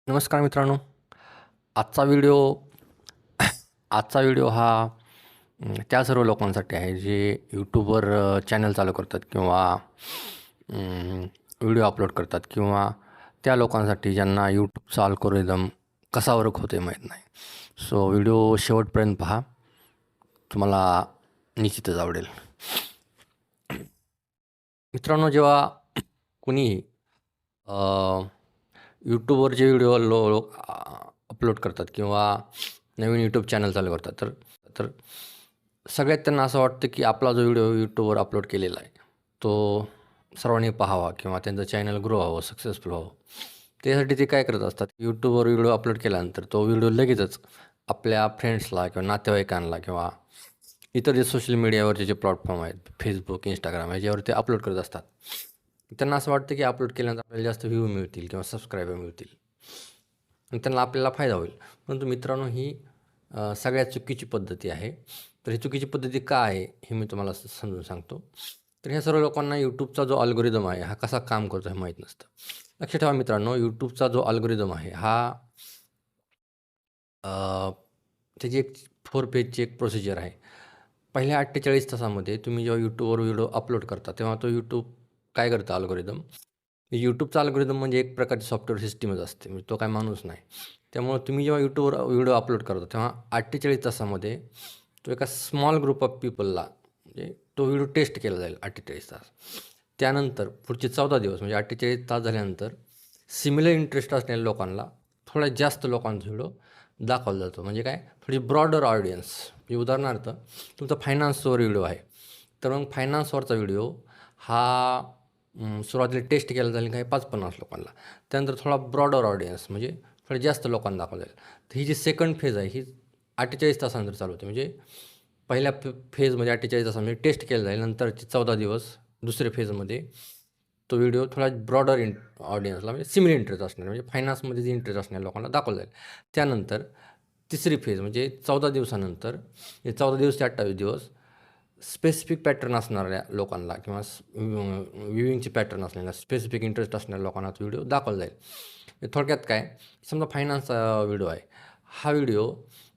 नमस्कार मित्रांनो. आजचा व्हिडिओ आजचा व्हिडिओ हा त्या सर्व लोकांसाठी आहे जे यूट्यूबवर चॅनल चालू करतात किंवा व्हिडिओ अपलोड करतात किंवा त्या लोकांसाठी ज्यांना यूट्यूबचा अल्गोरिदम कसा वर्क होते माहीत नाही. सो व्हिडिओ शेवटपर्यंत पहा, तुम्हाला निश्चितच आवडेल. मित्रांनो, जेव्हा कुणीही यूट्यूबवर जे व्हिडिओ अपलोड करतात किंवा नवीन यूट्यूब चॅनल चालू करतात तर तर सगळ्यात त्यांना असं वाटतं की आपला जो व्हिडिओ यूट्यूबवर अपलोड केलेला आहे तो सर्वांनी पाहावा किंवा त्यांचं चॅनल ग्रो व्हावं, सक्सेसफुल व्हावं. त्यासाठी ते काय करत असतात, यूट्यूबवर व्हिडिओ अपलोड केल्यानंतर तो व्हिडिओ लगेचच आपल्या फ्रेंड्सला किंवा नातेवाईकांना किंवा इतर जे सोशल मीडियावरचे जे प्लॅटफॉर्म आहेत, फेसबुक, इंस्टाग्राम याच्यावर ते अपलोड करत असतात. त्यांना असं वाटतं की अपलोड केल्यानंतर आपल्याला जास्त व्ह्यू मिळतील किंवा सबस्क्रायबर मिळतील आणि त्यांना आपल्याला फायदा होईल. परंतु मित्रांनो, ही सगळ्यात चुकीची पद्धती आहे. तर ही चुकीची पद्धती का आहे हे मी तुम्हाला समजून सांगतो. तर ह्या सर्व लोकांना यूट्यूबचा जो अल्गोरिदम आहे हा कसा काम करतो हे माहीत नसतं. लक्षात ठेवा मित्रांनो, यूट्यूबचा जो अल्गोरिदम आहे हा त्याची एक 4 पेजची एक प्रोसिजर आहे. पहिल्या 48 तासामध्ये तुम्ही जेव्हा यूट्यूबवर व्हिडिओ अपलोड करता तेव्हा तो यूट्यूब काय करतं अल्गोरिदम, यूट्यूबचा अल्गोरिदम म्हणजे एक प्रकारची सॉफ्टवेअर सिस्टमच असते, म्हणजे तो काय माणूस नाही. त्यामुळं तुम्ही जेव्हा यूट्यूबवर व्हिडिओ अपलोड करता तेव्हा 48 तासामध्ये तो एका स्मॉल ग्रुप ऑफ पीपलला म्हणजे तो व्हिडिओ टेस्ट केला जाईल 48 तास. त्यानंतर पुढचे 14 दिवस म्हणजे 48 तास झाल्यानंतर सिमिलर इंटरेस्ट असलेल्या लोकांना थोड्या जास्त लोकांचा व्हिडिओ दाखवला जातो. म्हणजे काय, थोडी ब्रॉडर ऑडियन्स. म्हणजे उदाहरणार्थ तुमचा फायनान्सवर व्हिडिओ आहे तर मग फायनान्सवरचा व्हिडिओ हा सुरुवातीला टेस्ट केला जाईल काही 50-50 लोकांना. त्यानंतर थोडा ब्रॉडर ऑडियन्स म्हणजे थोडे जास्त लोकांना दाखवलं जाईल. तर ही जी सेकंड फेज आहे ही 48 तासानंतर चालू होते. म्हणजे पहिल्या फेजमध्ये 48 तासामध्ये टेस्ट केलं जाईल, नंतरचे 14 दिवस दुसऱ्या फेजमध्ये तो व्हिडिओ थोडा ब्रॉडर ऑडियन्सला म्हणजे सिमिलर इंटरेस्ट असणार म्हणजे फायनान्समध्ये जे इंटरेस्ट असणाऱ्या लोकांना दाखवलं जाईल. त्यानंतर तिसरी फेज म्हणजे 14 दिवसानंतर 14 दिवस ते 28 दिवस स्पेसिफिक पॅटर्न असणाऱ्या लोकांना किंवा व्ह्यूइंगचे पॅटर्न असलेल्या स्पेसिफिक इंटरेस्ट असणाऱ्या लोकांना तो व्हिडिओ दाखवला जाईल. थोडक्यात काय, समजा फायनान्सचा व्हिडिओ आहे. हा व्हिडिओ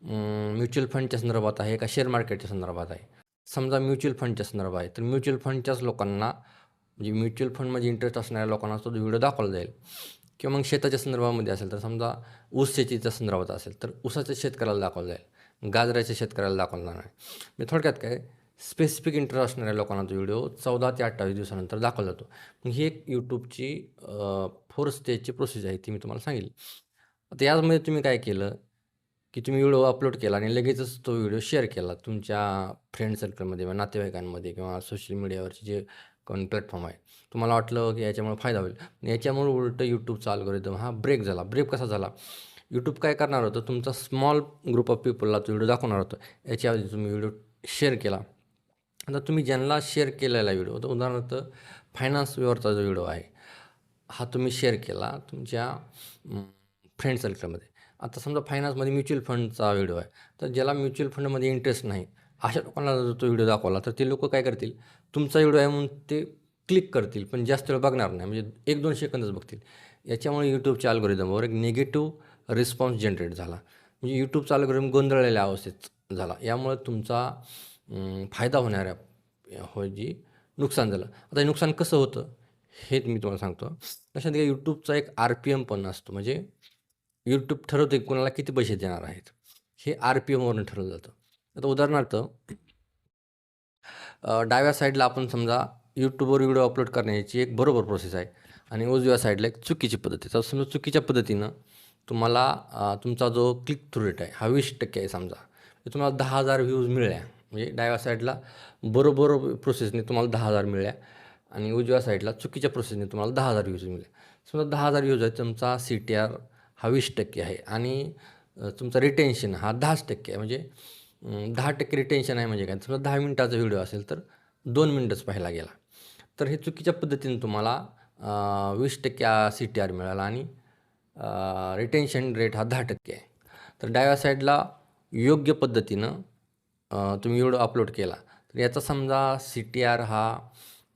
म्युच्युअल फंडच्या संदर्भात आहे का शेअर मार्केटच्या संदर्भात आहे. समजा म्युच्युअल फंडच्या संदर्भात आहे तर म्युच्युअल फंडच्याच लोकांना म्हणजे म्युच्युअल फंडमध्ये इंटरेस्ट असणाऱ्या लोकांना तो व्हिडिओ दाखवला जाईल. किंवा मग शेताच्या संदर्भामध्ये असेल तर समजा ऊस शेतीच्या संदर्भात असेल तर ऊसाच्या शेतकऱ्याला दाखवलं जाईल, गाजराच्या शेतकऱ्याला दाखवला नाही. म्हणजे थोडक्यात काय, स्पेसिफिक इंटरेस्ट असणाऱ्या लोकांना तो व्हिडिओ 14 ते 28 दिवसानंतर दाखवला जातो. मग ही एक यूट्यूबची 4 स्टेजची प्रोसेस आहे, ती मी तुम्हाला सांगितली. आता यामध्ये तुम्ही काय केलं की तुम्ही व्हिडिओ अपलोड केला आणि लगेचच तो व्हिडिओ शेअर केला तुमच्या फ्रेंड सर्कलमध्ये किंवा नातेवाईकांमध्ये किंवा सोशल मीडियावरचे जे कोण प्लॅटफॉर्म आहे. तुम्हाला वाटलं की याच्यामुळे फायदा होईल. याच्यामुळे उलटं यूट्यूबचा अल्गोरिदम हा ब्रेक झाला. ब्रेक कसा झाला? यूट्यूब काय करणार होतं, तुमचा स्मॉल ग्रुप ऑफ पीपलला तो व्हिडिओ दाखवणार होतं. याच्याआधी तुम्ही व्हिडिओ शेअर केला. आता तुम्ही ज्यांना शेअर केलेला व्हिडिओ, तर उदाहरणार्थ फायनान्सवरचा जो व्हिडिओ आहे हा तुम्ही शेअर केला तुमच्या फ्रेंड सर्कलमध्ये. आता समजा फायनान्समध्ये म्युच्युअल फंडचा व्हिडिओ आहे, तर ज्याला म्युच्युअल फंडमध्ये इंटरेस्ट नाही अशा लोकांना जर तो व्हिडिओ दाखवला तर ते लोकं काय करतील, तुमचा व्हिडिओ आहे म्हणून ते क्लिक करतील पण जास्त वेळ बघणार नाही, म्हणजे 1-2 सेकंदच बघतील. याच्यामुळे यूट्यूबच्या अल्गोरिदमवर एक निगेटिव्ह रिस्पॉन्स जनरेट झाला. म्हणजे यूट्यूबचा अल्गोरिदम गोंधळलेल्या अवस्थेत झाला. यामुळे तुमचा फायदा होणाऱ्या जी नुकसान झालं. आता हे नुकसान कसं होतं हे मी तुम्हाला सांगतो. लक्षात घ्या, यूट्यूबचा एक RPM पण असतो. म्हणजे यूट्यूब ठरवते की कोणाला किती पैसे देणार आहेत. हे RPMवरून ठरवलं जातं. आता उदाहरणार्थ डाव्या साईडला आपण समजा यूट्यूबवर व्हिडिओ अपलोड करण्याची एक बरोबर प्रोसेस आहे आणि उजव्या साईडला एक चुकीची पद्धत आहे. तर समजा चुकीच्या पद्धतीनं तुम्हाला तुमचा जो क्लिक थ्रू रेट आहे हा 20% आहे समजा. तर तुम्हाला 10,000 व्ह्यूज मिळल्या. म्हणजे डाव्या साईडला बरोबर प्रोसेसने तुम्हाला 10,000 मिळल्या आणि उजव्या साईडला चुकीच्या प्रोसेसने तुम्हाला 10,000 व्ह्यूज मिळले. समजा 10,000 व्ह्यूज आहेत, तुमचा CTR हा 20% आहे आणि तुमचा रिटेन्शन हा 10% आहे. म्हणजे 10% रिटेन्शन आहे म्हणजे काय, समजा 10 मिनिटाचा व्हिडिओ असेल तर 2 मिनिटच पाहायला गेला. तर हे चुकीच्या पद्धतीने तुम्हाला 20% CTR मिळाला आणि रिटेन्शन रेट हा 10% आहे. तर डाव्या साईडला योग्य पद्धतीनं तुम्ही व्हिडिओ अपलोड केला तर याचा समजा CTR हा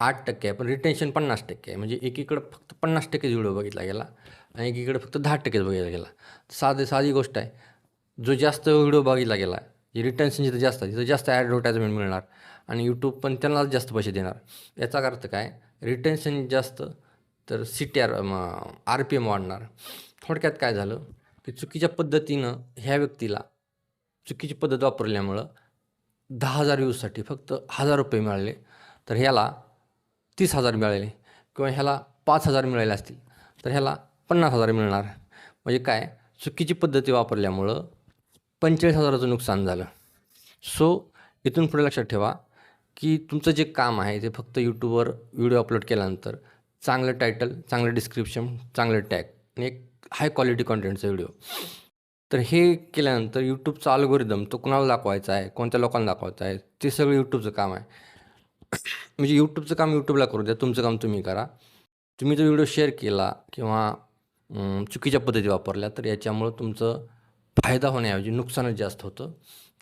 8% आहे पण रिटेन्शन 50% आहे. म्हणजे एकीकडं फक्त 50% व्हिडिओ बघितला गेला आणि एकीकडे फक्त 10%च बघितला गेला. साधी गोष्ट आहे. जो जास्त व्हिडिओ बघितला गेला, जे रिटेन्शन जिथं जास्त आहे, तिथं जास्त ॲडव्हर्टाइजमेंट मिळणार आणि यूट्यूब पण त्यांनाच जास्त पैसे देणार. याचा अर्थ काय, रिटेन्शन जास्त तर RPM वाढणार. थोडक्यात काय झालं, की चुकीच्या पद्धतीनं ह्या व्यक्तीला चुकीची पद्धत वापरल्यामुळं 10,000 व्ह्यूजसाठी फक्त ₹1,000 मिळाले, तर ह्याला 30,000 मिळाले किंवा ह्याला 5,000 मिळाले असतील, तर ह्याला 50,000 मिळणार. म्हणजे काय, चुकीची पद्धती वापरल्यामुळं 45,000चं नुकसान झालं. सो इथून पुढे लक्षात ठेवा, की तुमचं जे काम आहे ते फक्त यूट्यूबवर व्हिडिओ अपलोड केल्यानंतर चांगलं टायटल, चांगलं डिस्क्रिप्शन, चांगलं टॅग आणि एक हाय क्वालिटी कंटेंटचा व्हिडिओ. तर हे केल्यानंतर यूट्यूबचा अल्गोरिदम तो कुणाला दाखवायचा आहे, कोणत्या लोकांना दाखवायचा आहे, ते सगळं यूट्यूबचं काम आहे. म्हणजे यूट्यूबचं काम यूट्यूबला करू द्या, तुमचं काम तुम्ही करा. तुम्ही जर व्हिडिओ शेअर केला किंवा चुकीच्या पद्धती वापरल्या, तर याच्यामुळं तुमचं फायदा होण्याऐवजी नुकसानच जास्त होतं.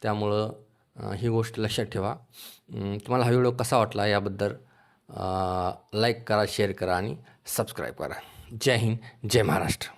त्यामुळं ही गोष्ट लक्षात ठेवा. तुम्हाला हा व्हिडिओ कसा वाटला याबद्दल लाईक करा, शेअर करा आणि सबस्क्राईब करा. जय हिंद, जय महाराष्ट्र.